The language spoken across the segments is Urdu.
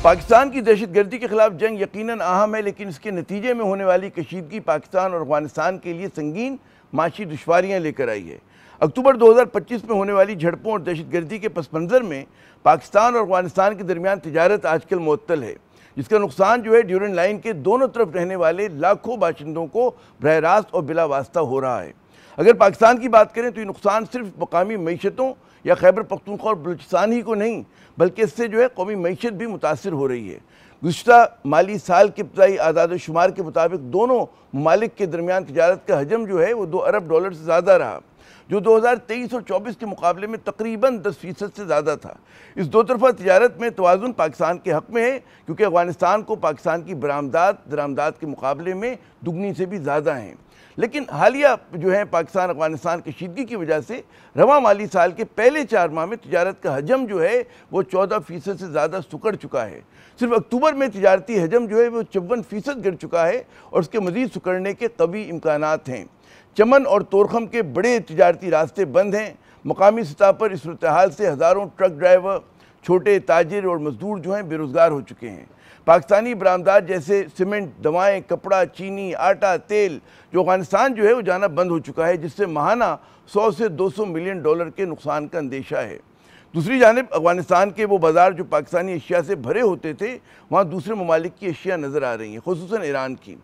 پاکستان کی دہشت گردی کے خلاف جنگ یقیناً اہم ہے، لیکن اس کے نتیجے میں ہونے والی کشیدگی پاکستان اور افغانستان کے لیے سنگین معاشی دشواریاں لے کر آئی ہے۔ اکتوبر 2025 میں ہونے والی جھڑپوں اور دہشت گردی کے پس منظر میں پاکستان اور افغانستان کے درمیان تجارت آج کل معطل ہے، جس کا نقصان ڈیورنڈ لائن کے دونوں طرف رہنے والے لاکھوں باشندوں کو براہ راست اور بلا واسطہ ہو رہا ہے۔ اگر پاکستان کی بات کریں تو یہ نقصان صرف مقامی معیشتوں یا خیبر پختونخوا اور بلوچستان ہی کو نہیں، بلکہ اس سے قومی معیشت بھی متاثر ہو رہی ہے۔ گزشتہ مالی سال کے ابتدائی اعداد و شمار کے مطابق دونوں ممالک کے درمیان تجارت کا حجم وہ $2 ارب سے زیادہ رہا، جو 2023 اور 24 کے مقابلے میں تقریباً 10% سے زیادہ تھا۔ اس دو طرفہ تجارت میں توازن پاکستان کے حق میں ہے، کیونکہ افغانستان کو پاکستان کی درآمدات کے مقابلے میں دگنی سے بھی زیادہ ہیں۔ لیکن حالیہ پاکستان افغانستان کشیدگی کی وجہ سے رواں مالی سال کے پہلے 4 ماہ میں تجارت کا حجم وہ 14% سے زیادہ سکڑ چکا ہے۔ صرف اکتوبر میں تجارتی حجم وہ 54% گر چکا ہے اور اس کے مزید سکڑنے کے قوی امکانات ہیں۔ چمن اور تورخم کے بڑے تجارتی راستے بند ہیں۔ مقامی سطح پر اس صورتحال سے ہزاروں ٹرک ڈرائیور، چھوٹے تاجر اور مزدور بے روزگار ہو چکے ہیں۔ پاکستانی برآمدات جیسے سیمنٹ، دوائیں، کپڑا، چینی، آٹا، تیل افغانستان وہ جانا بند ہو چکا ہے، جس سے ماہانہ $100 سے $200 ملین کے نقصان کا اندیشہ ہے۔ دوسری جانب افغانستان کے وہ بازار جو پاکستانی اشیاء سے بھرے ہوتے تھے، وہاں دوسرے ممالک کی اشیاء نظر آ رہی ہیں، خصوصاً ایران کی۔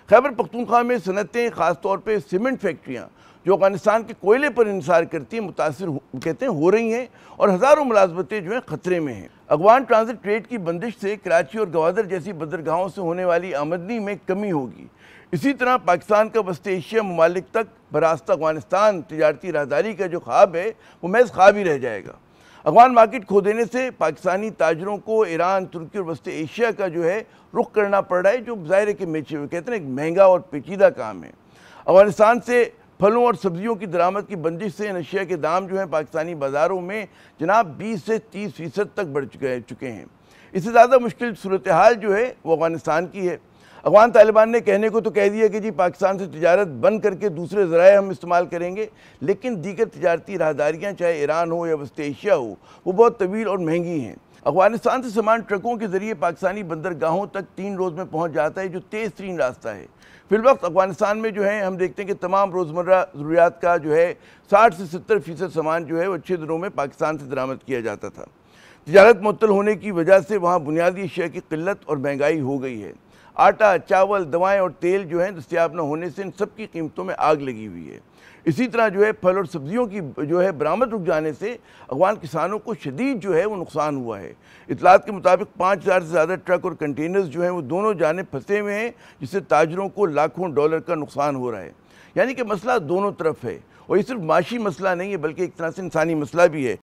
خیبر پختونخوا میں صنعتیں، خاص طور پہ سیمنٹ فیکٹریاں جو افغانستان کے کوئلے پر انحصار کرتی ہیں، متاثر ہو رہی ہیں اور ہزاروں ملازمتیں خطرے میں ہیں۔ افغان ٹرانزٹ ٹریڈ کی بندش سے کراچی اور گوادر جیسی بندرگاہوں سے ہونے والی آمدنی میں کمی ہوگی۔ اسی طرح پاکستان کا وسط ایشیا ممالک تک براستہ افغانستان تجارتی راہداری کا جو خواب ہے، وہ محض خواب ہی رہ جائے گا۔ افغان مارکیٹ کھو دینے سے پاکستانی تاجروں کو ایران، ترکی اور وسط ایشیا کا رخ کرنا پڑ رہا ہے، جو ظاہر ہے کہ ایک مہنگا اور پیچیدہ کام ہے۔ افغانستان سے پھلوں اور سبزیوں کی درآمد کی بندش سے ان اشیاء کے دام پاکستانی بازاروں میں 20 سے 30% تک بڑھ چکے ہیں۔ اس سے زیادہ مشکل صورتحال وہ افغانستان کی ہے۔ افغان طالبان نے کہنے کو تو کہہ دیا کہ پاکستان سے تجارت بند کر کے دوسرے ذرائع ہم استعمال کریں گے، لیکن دیگر تجارتی راہداریاں چاہے ایران ہو یا وسط ایشیا ہو، وہ بہت طویل اور مہنگی ہیں۔ افغانستان سے سامان ٹرکوں کے ذریعے پاکستانی بندرگاہوں تک 3 روز میں پہنچ جاتا ہے، جو تیز ترین راستہ ہے۔ فی الوقت افغانستان میں ہم دیکھتے ہیں کہ تمام روزمرہ ضروریات کا 60 سے 70% سامان وہ اچھے دنوں میں پاکستان سے درآمد کیا جاتا تھا۔ تجارت معطل ہونے کی وجہ سے وہاں بنیادی اشیاء کی قلت اور مہنگائی ہو گئی ہے۔ آٹا، چاول، دوائیں اور تیل دستیاب نہ ہونے سے ان سب کی قیمتوں میں آگ لگی ہوئی ہے۔ اسی طرح پھل اور سبزیوں کی برآمد رک جانے سے افغان کسانوں کو شدید وہ نقصان ہوا ہے۔ اطلاعات کے مطابق 5000 سے زیادہ ٹرک اور کنٹینرز وہ دونوں جانب پھنسے ہوئے ہیں، جس سے تاجروں کو لاکھوں ڈالر کا نقصان ہو رہا ہے۔ یعنی کہ مسئلہ دونوں طرف ہے، اور یہ صرف معاشی مسئلہ نہیں ہے، بلکہ ایک طرح سے انسانی مسئلہ بھی ہے۔